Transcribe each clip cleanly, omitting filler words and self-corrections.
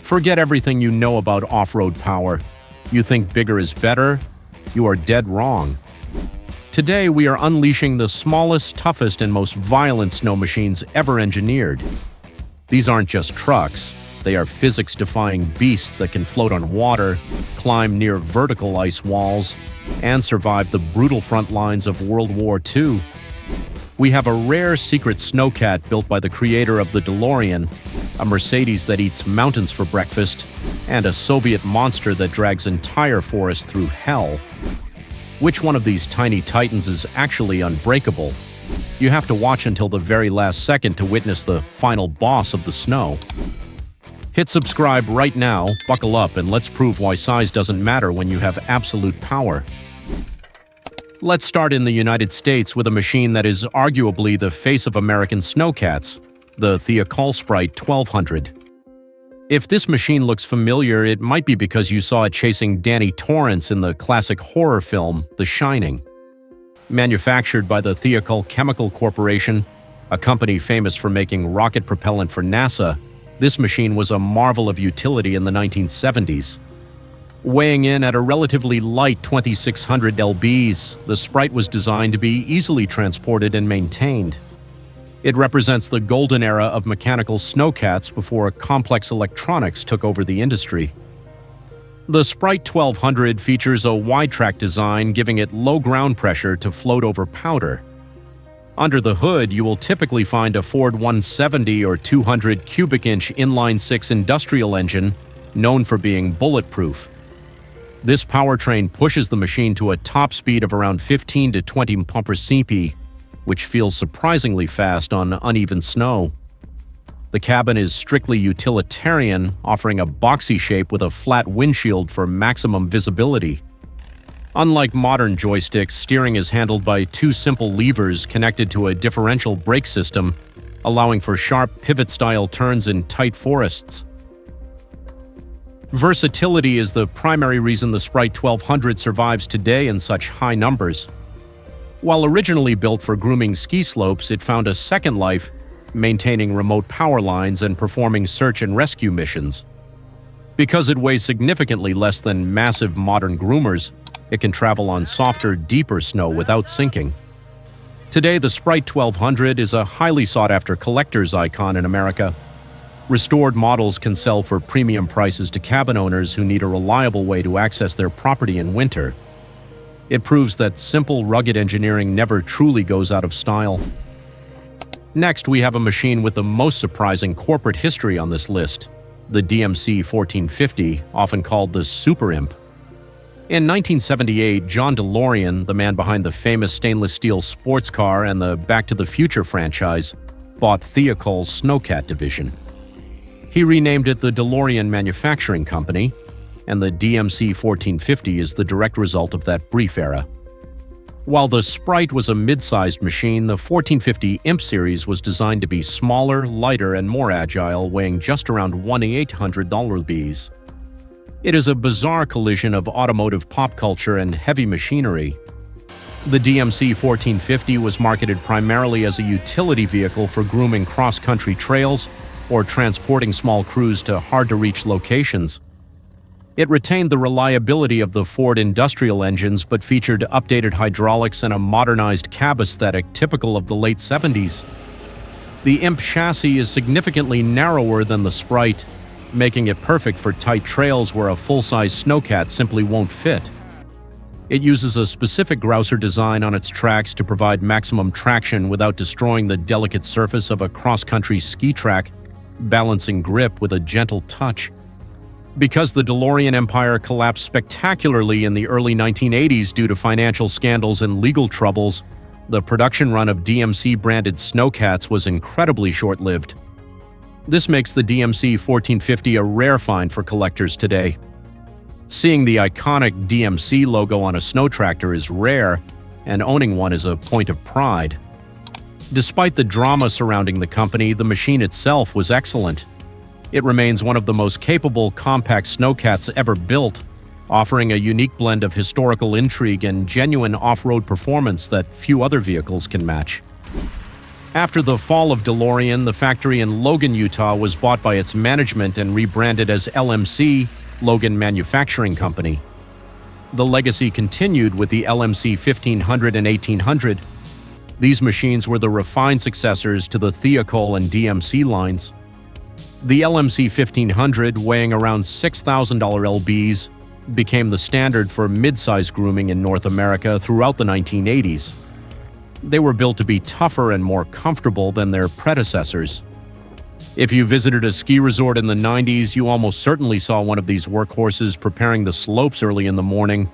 Forget everything you know about off-road power. You think bigger is better? You are dead wrong. Today, we are unleashing the smallest, toughest, and most violent snow machines ever engineered. These aren't just trucks. They are physics-defying beasts that can float on water, climb near vertical ice walls, and survive the brutal front lines of World War II. We have a rare secret snowcat built by the creator of the Delorean, a Mercedes that eats mountains for breakfast, and a Soviet monster that drags entire forests through hell. Which one of these tiny titans is actually unbreakable? You have to watch until the very last second to witness the final boss of the snow. Hit subscribe right now, buckle up, and let's prove why size doesn't matter when you have absolute power. Let's start in the United States with a machine that is arguably the face of American snowcats, the Sprite 1200. If this machine looks familiar, it might be because you saw it chasing Danny Torrance in the classic horror film, The Shining. Manufactured by the Thiokol Chemical Corporation, a company famous for making rocket propellant for NASA, this machine was a marvel of utility in the 1970s. Weighing in at a relatively light 2,600 lbs, the Sprite was designed to be easily transported and maintained. It represents the golden era of mechanical snowcats before complex electronics took over the industry. The Sprite 1200 features a wide-track design, giving it low ground pressure to float over powder. Under the hood, you will typically find a Ford 170 or 200 cubic-inch inline-six industrial engine known for being bulletproof. This powertrain pushes the machine to a top speed of around 15 to 20 mph, which feels surprisingly fast on uneven snow. The cabin is strictly utilitarian, offering a boxy shape with a flat windshield for maximum visibility. Unlike modern joysticks, steering is handled by two simple levers connected to a differential brake system, allowing for sharp pivot-style turns in tight forests. Versatility is the primary reason the Sprite 1200 survives today in such high numbers. While originally built for grooming ski slopes, it found a second life, maintaining remote power lines and performing search and rescue missions. Because it weighs significantly less than massive modern groomers, it can travel on softer, deeper snow without sinking. Today, the Sprite 1200 is a highly sought-after collector's icon in America. Restored models can sell for premium prices to cabin owners who need a reliable way to access their property in winter. It proves that simple, rugged engineering never truly goes out of style. Next, we have a machine with the most surprising corporate history on this list, the DMC 1450, often called the Super Imp. In 1978, John Delorean, the man behind the famous stainless steel sports car and the Back to the Future franchise, bought Thiokol's snowcat division. He renamed it the Delorean Manufacturing Company, and the DMC 1450 is the direct result of that brief era. While the Sprite was a mid-sized machine, the 1450 Imp series was designed to be smaller, lighter, and more agile, weighing just around 1,800 lbs. It is a bizarre collision of automotive pop culture and heavy machinery. The DMC 1450 was marketed primarily as a utility vehicle for grooming cross-country trails or transporting small crews to hard-to-reach locations. It retained the reliability of the Ford industrial engines but featured updated hydraulics and a modernized cab aesthetic typical of the late 70s. The Imp chassis is significantly narrower than the Sprite, making it perfect for tight trails where a full-size snowcat simply won't fit. It uses a specific grouser design on its tracks to provide maximum traction without destroying the delicate surface of a cross-country ski track, balancing grip with a gentle touch. Because the Delorean empire collapsed spectacularly in the early 1980s due to financial scandals and legal troubles, the production run of DMC-branded snowcats was incredibly short-lived. This makes the DMC 1450 a rare find for collectors today. Seeing the iconic DMC logo on a snow tractor is rare, and owning one is a point of pride. Despite the drama surrounding the company, the machine itself was excellent. It remains one of the most capable compact snowcats ever built, offering a unique blend of historical intrigue and genuine off-road performance that few other vehicles can match. After the fall of Delorean, the factory in Logan, Utah was bought by its management and rebranded as LMC, Logan Manufacturing Company. The legacy continued with the LMC 1500 and 1800. These machines were the refined successors to the Theocol and DMC lines. The LMC 1500, weighing around $6,000 lbs, became the standard for mid-size grooming in North America throughout the 1980s. They were built to be tougher and more comfortable than their predecessors. If you visited a ski resort in the 90s, you almost certainly saw one of these workhorses preparing the slopes early in the morning.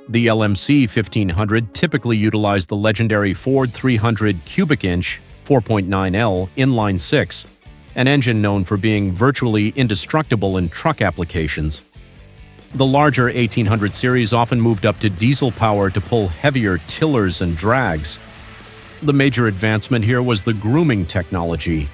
The LMC 1500 typically utilized the legendary Ford 300 cubic inch 4.9L inline 6, an engine known for being virtually indestructible in truck applications. The larger 1800 series often moved up to diesel power to pull heavier tillers and drags. The major advancement here was the grooming technology.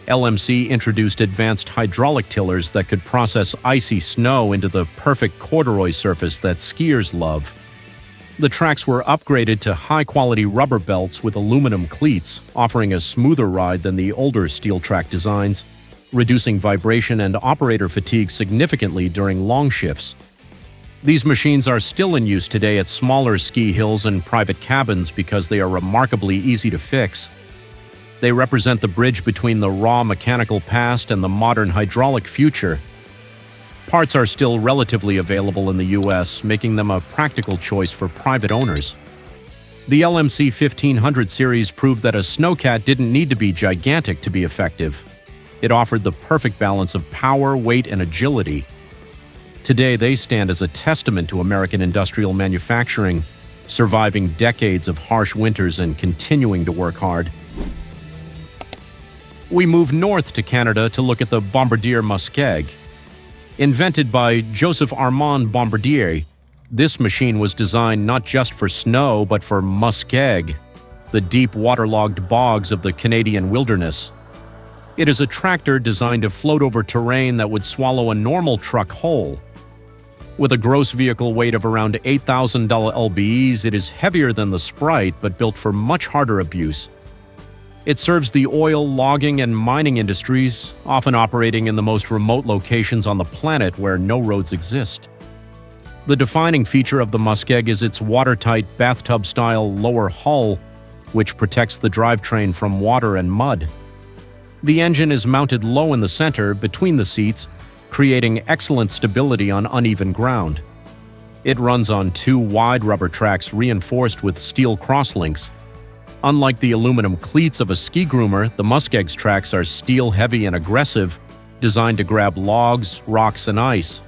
LMC introduced advanced hydraulic tillers that could process icy snow into the perfect corduroy surface that skiers love. The tracks were upgraded to high-quality rubber belts with aluminum cleats, offering a smoother ride than the older steel track designs, reducing vibration and operator fatigue significantly during long shifts. These machines are still in use today at smaller ski hills and private cabins because they are remarkably easy to fix. They represent the bridge between the raw mechanical past and the modern hydraulic future. Parts are still relatively available in the US, making them a practical choice for private owners. The LMC 1500 series proved that a snowcat didn't need to be gigantic to be effective. It offered the perfect balance of power, weight, and agility. Today, they stand as a testament to American industrial manufacturing, surviving decades of harsh winters and continuing to work hard. We move north to Canada to look at the Bombardier Muskeg. Invented by Joseph Armand Bombardier, this machine was designed not just for snow but for Muskeg, the deep waterlogged bogs of the Canadian wilderness. It is a tractor designed to float over terrain that would swallow a normal truck whole. With a gross vehicle weight of around 8,000 lbs, it is heavier than the Sprite but built for much harder abuse. It serves the oil, logging, and mining industries, often operating in the most remote locations on the planet where no roads exist. The defining feature of the Muskeg is its watertight bathtub-style lower hull, which protects the drivetrain from water and mud. The engine is mounted low in the center, between the seats, creating excellent stability on uneven ground. It runs on two wide rubber tracks reinforced with steel crosslinks. Unlike the aluminum cleats of a ski groomer, the Muskeg's tracks are steel-heavy and aggressive, designed to grab logs, rocks, and ice.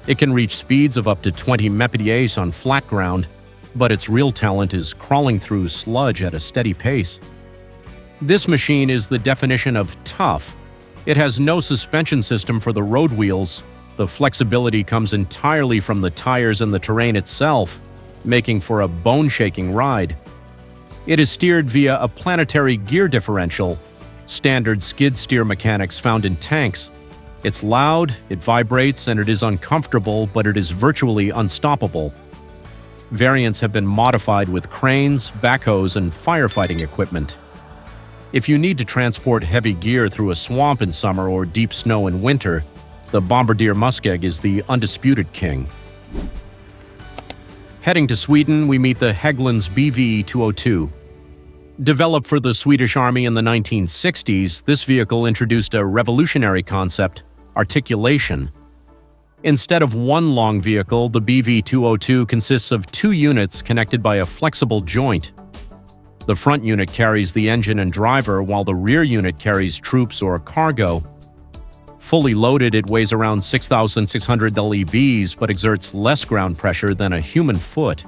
It can reach speeds of up to 20 mph on flat ground, but its real talent is crawling through sludge at a steady pace. This machine is the definition of tough. It has no suspension system for the road wheels. The flexibility comes entirely from the tires and the terrain itself, making for a bone-shaking ride. It is steered via a planetary gear differential, standard skid steer mechanics found in tanks. It's loud, it vibrates, and it is uncomfortable, but it is virtually unstoppable. Variants have been modified with cranes, backhoes, and firefighting equipment. If you need to transport heavy gear through a swamp in summer or deep snow in winter, the Bombardier Muskeg is the undisputed king. Heading to Sweden, we meet the Hägglunds BV202. Developed for the Swedish Army in the 1960s, this vehicle introduced a revolutionary concept: articulation. Instead of one long vehicle, the BV202 consists of two units connected by a flexible joint. The front unit carries the engine and driver, while the rear unit carries troops or cargo. Fully loaded, it weighs around 6,600 lbs but exerts less ground pressure than a human foot.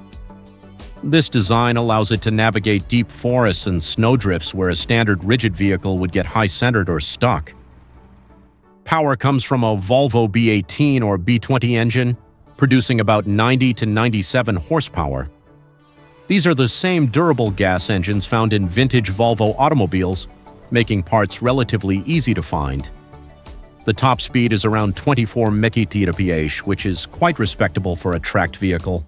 This design allows it to navigate deep forests and snowdrifts where a standard rigid vehicle would get high-centered or stuck. Power comes from a Volvo B18 or B20 engine, producing about 90 to 97 horsepower. These are the same durable gas engines found in vintage Volvo automobiles, making parts relatively easy to find. The top speed is around 24 mph, which is quite respectable for a tracked vehicle.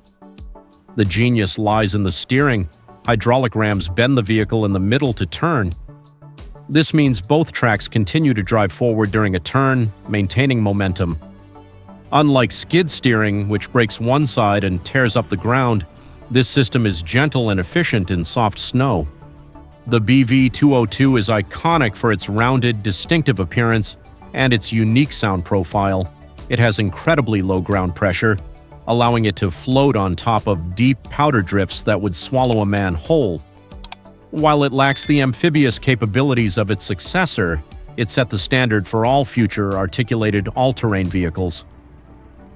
The genius lies in the steering. Hydraulic rams bend the vehicle in the middle to turn, This means both tracks continue to drive forward during a turn, maintaining momentum. Unlike skid steering, which breaks one side and tears up the ground, this system is gentle and efficient in soft snow. The BV202 is iconic for its rounded, distinctive appearance and its unique sound profile. It has incredibly low ground pressure, allowing it to float on top of deep powder drifts that would swallow a man whole. While it lacks the amphibious capabilities of its successor, it set the standard for all future articulated all-terrain vehicles.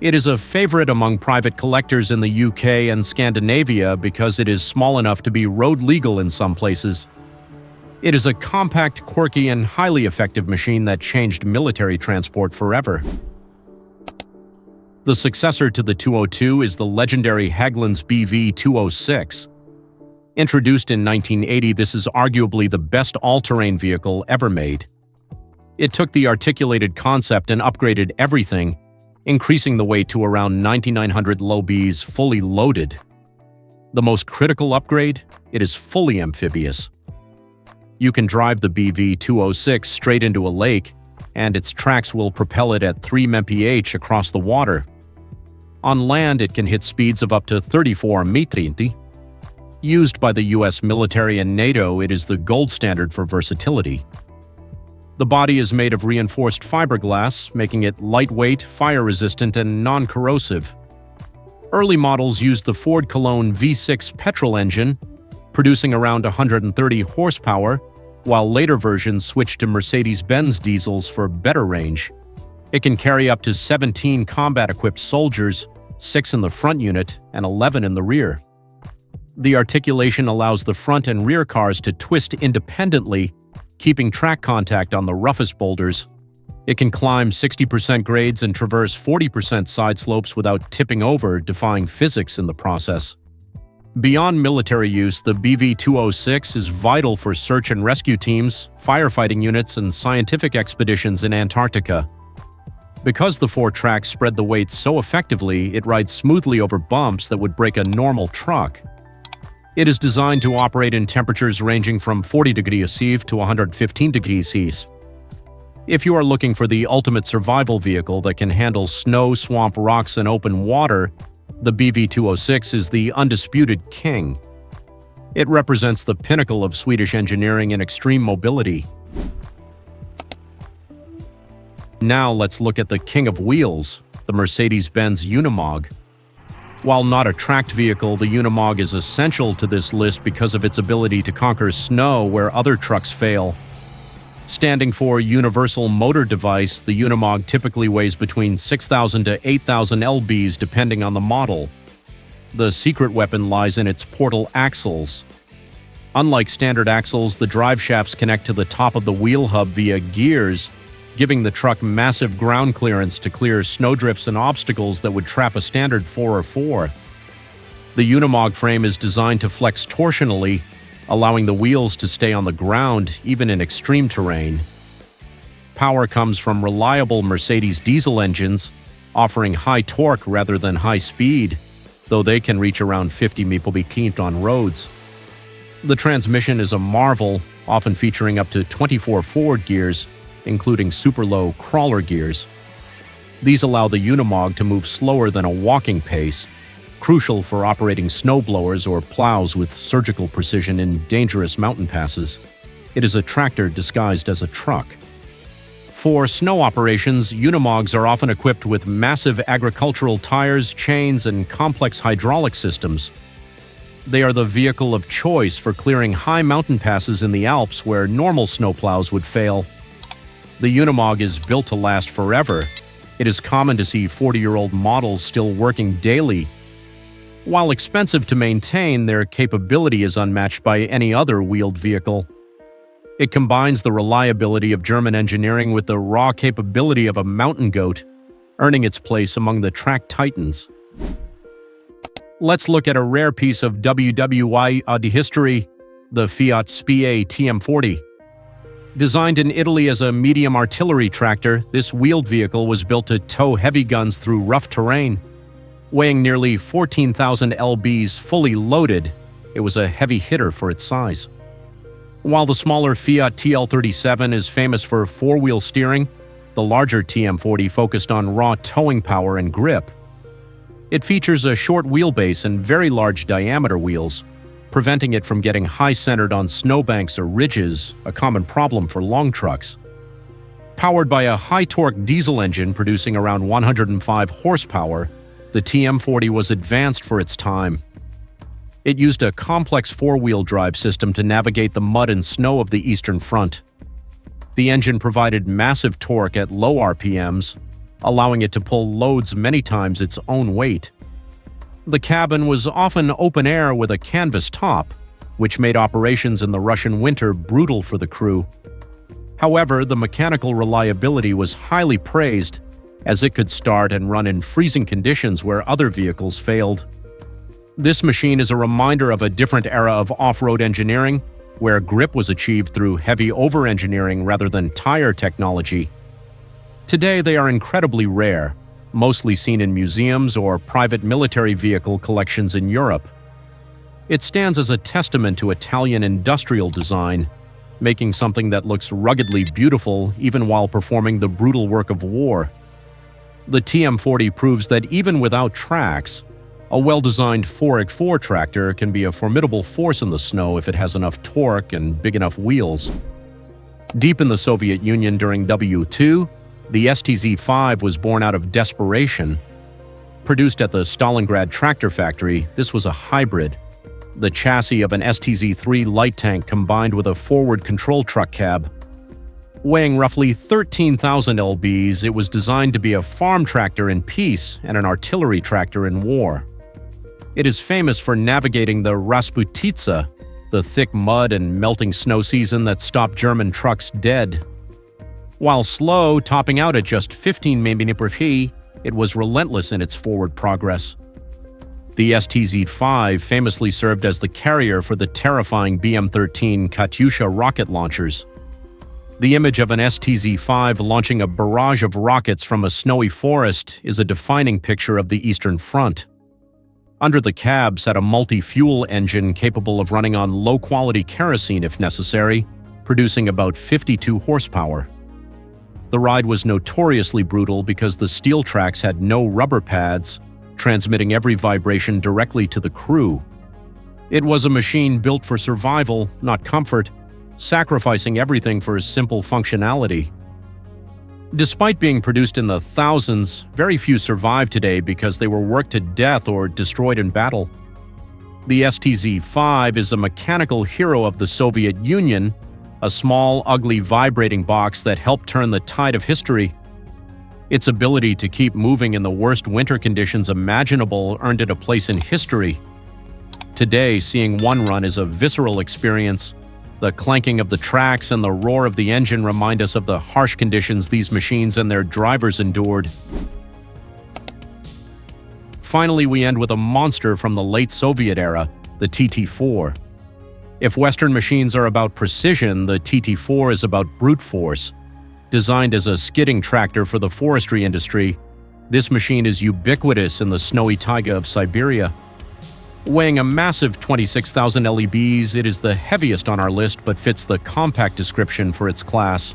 It is a favorite among private collectors in the UK and Scandinavia because it is small enough to be road legal in some places. It is a compact, quirky, and highly effective machine that changed military transport forever. The successor to the 202 is the legendary Hägglunds BV206. Introduced in 1980, this is arguably the best all-terrain vehicle ever made. It took the articulated concept and upgraded everything, increasing the weight to around 9,900 lbs fully loaded. The most critical upgrade? It is fully amphibious. You can drive the BV206 straight into a lake, and its tracks will propel it at 3 mph across the water. On land, it can hit speeds of up to 34 mph. Used by the US military and NATO, it is the gold standard for versatility. The body is made of reinforced fiberglass, making it lightweight, fire-resistant, and non-corrosive. Early models used the Ford Cologne V6 petrol engine, producing around 130 horsepower, while later versions switched to Mercedes-Benz diesels for better range. It can carry up to 17 combat-equipped soldiers, 6 in the front unit and 11 in the rear. The articulation allows the front and rear cars to twist independently, keeping track contact on the roughest boulders. It can climb 60% grades and traverse 40% side slopes without tipping over, defying physics in the process. Beyond military use, the BV206 is vital for search and rescue teams, firefighting units, and scientific expeditions in Antarctica. Because the 4 tracks spread the weight so effectively, it rides smoothly over bumps that would break a normal truck. It is designed to operate in temperatures ranging from 40 degrees Celsius to 115 degrees Celsius. If you are looking for the ultimate survival vehicle that can handle snow, swamp, rocks, and open water, the BV206 is the undisputed king. It represents the pinnacle of Swedish engineering and extreme mobility. Now let's look at the king of wheels, the Mercedes-Benz Unimog. While not a tracked vehicle, the Unimog is essential to this list because of its ability to conquer snow where other trucks fail. Standing for Universal Motor Device, the Unimog typically weighs between 6,000 to 8,000 lbs depending on the model. The secret weapon lies in its portal axles. Unlike standard axles, the drive shafts connect to the top of the wheel hub via gears, giving the truck massive ground clearance to clear snowdrifts and obstacles that would trap a standard 404. The Unimog frame is designed to flex torsionally, allowing the wheels to stay on the ground even in extreme terrain. Power comes from reliable Mercedes diesel engines, offering high torque rather than high speed, though they can reach around 50 mph on roads. The transmission is a marvel, often featuring up to 24 forward gears, including super low crawler gears. These allow the Unimog to move slower than a walking pace, crucial for operating snowblowers or plows with surgical precision in dangerous mountain passes. It is a tractor disguised as a truck. For snow operations, Unimogs are often equipped with massive agricultural tires, chains, and complex hydraulic systems. They are the vehicle of choice for clearing high mountain passes in the Alps where normal snowplows would fail. The Unimog is built to last forever. It is common to see 40-year-old models still working daily. While expensive to maintain, their capability is unmatched by any other wheeled vehicle. It combines the reliability of German engineering with the raw capability of a mountain goat, earning its place among the track titans. Let's look at a rare piece of WWI history, the Fiat SPA TM40. Designed in Italy as a medium artillery tractor, this wheeled vehicle was built to tow heavy guns through rough terrain. Weighing nearly 14,000 lbs fully loaded, it was a heavy hitter for its size. While the smaller Fiat TL37 is famous for four-wheel steering, the larger TM40 focused on raw towing power and grip. It features a short wheelbase and very large diameter wheels, preventing it from getting high-centered on snowbanks or ridges, a common problem for long trucks. Powered by a high-torque diesel engine producing around 105 horsepower, the TM40 was advanced for its time. It used a complex four-wheel drive system to navigate the mud and snow of the Eastern Front. The engine provided massive torque at low RPMs, allowing it to pull loads many times its own weight. The cabin was often open air with a canvas top, which made operations in the Russian winter brutal for the crew. However, the mechanical reliability was highly praised, as it could start and run in freezing conditions where other vehicles failed. This machine is a reminder of a different era of off-road engineering, where grip was achieved through heavy over-engineering rather than tire technology. Today, they are incredibly rare, mostly seen in museums or private military vehicle collections in Europe. It stands as a testament to Italian industrial design, making something that looks ruggedly beautiful even while performing the brutal work of war. The TM40 proves that even without tracks, a well-designed 4x4 tractor can be a formidable force in the snow if it has enough torque and big enough wheels. Deep in the Soviet Union during W2, the STZ-5 was born out of desperation. Produced at the Stalingrad tractor factory, this was a hybrid. The chassis of an STZ-3 light tank combined with a forward control truck cab. Weighing roughly 13,000 lbs, it was designed to be a farm tractor in peace and an artillery tractor in war. It is famous for navigating the Rasputitsa, the thick mud and melting snow season that stopped German trucks dead. While slow, topping out at just 15 mph, it was relentless in its forward progress. The STZ-5 famously served as the carrier for the terrifying BM-13 Katyusha rocket launchers. The image of an STZ-5 launching a barrage of rockets from a snowy forest is a defining picture of the Eastern Front. Under the cab sat a multi-fuel engine capable of running on low-quality kerosene if necessary, producing about 52 horsepower. The ride was notoriously brutal because the steel tracks had no rubber pads, transmitting every vibration directly to the crew. It was a machine built for survival, not comfort, sacrificing everything for simple functionality. Despite being produced in the thousands, very few survive today because they were worked to death or destroyed in battle. The STZ-5 is a mechanical hero of the Soviet Union, a small, ugly, vibrating box that helped turn the tide of history. Its ability to keep moving in the worst winter conditions imaginable earned it a place in history. Today, seeing one run is a visceral experience. The clanking of the tracks and the roar of the engine remind us of the harsh conditions these machines and their drivers endured. Finally, we end with a monster from the late Soviet era, the TT4. If Western machines are about precision, the TT4 is about brute force. Designed as a skidding tractor for the forestry industry, this machine is ubiquitous in the snowy taiga of Siberia. Weighing a massive 26,000 lbs, it is the heaviest on our list but fits the compact description for its class.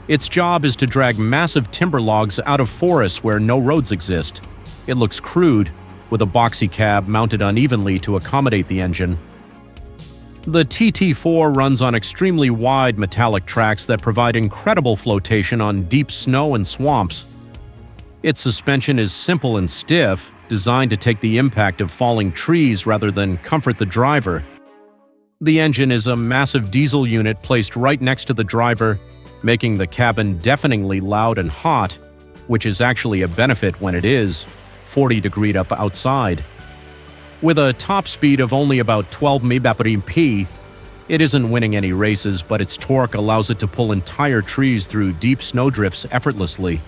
Its job is to drag massive timber logs out of forests where no roads exist. It looks crude, with a boxy cab mounted unevenly to accommodate the engine. The TT4 runs on extremely wide metallic tracks that provide incredible flotation on deep snow and swamps. Its suspension is simple and stiff, designed to take the impact of falling trees rather than comfort the driver. The engine is a massive diesel unit placed right next to the driver, making the cabin deafeningly loud and hot, which is actually a benefit when it is 40 degrees up outside. With a top speed of only about 12 mph, it isn't winning any races, but its torque allows it to pull entire trees through deep snowdrifts effortlessly.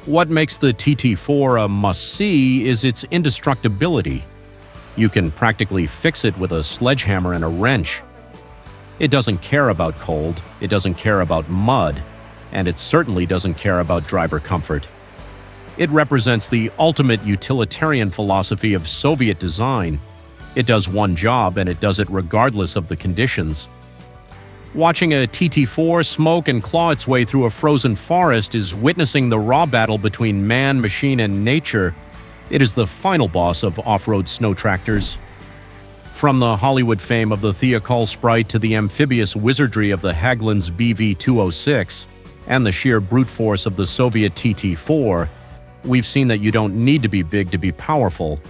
What makes the TT4 a must-see is its indestructibility. You can practically fix it with a sledgehammer and a wrench. It doesn't care about cold, it doesn't care about mud, and it certainly doesn't care about driver comfort. It represents the ultimate utilitarian philosophy of Soviet design. It does one job and it does it regardless of the conditions. Watching a TT4 smoke and claw its way through a frozen forest is witnessing the raw battle between man, machine, and nature. It is the final boss of off-road snow tractors. From the Hollywood fame of the Theocol Sprite to the amphibious wizardry of the Hageland's BV206 and the sheer brute force of the Soviet TT4, we've seen that you don't need to be big to be powerful.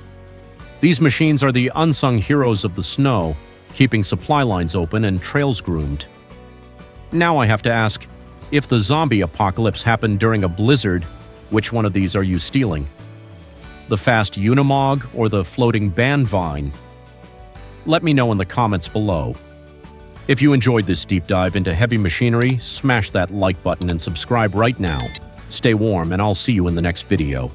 These machines are the unsung heroes of the snow, keeping supply lines open and trails groomed. Now I have to ask, if the zombie apocalypse happened during a blizzard, which one of these are you stealing? The fast Unimog or the floating bandvine? Let me know in the comments below. If you enjoyed this deep dive into heavy machinery, smash that like button and subscribe right now. Stay warm, and I'll see you in the next video.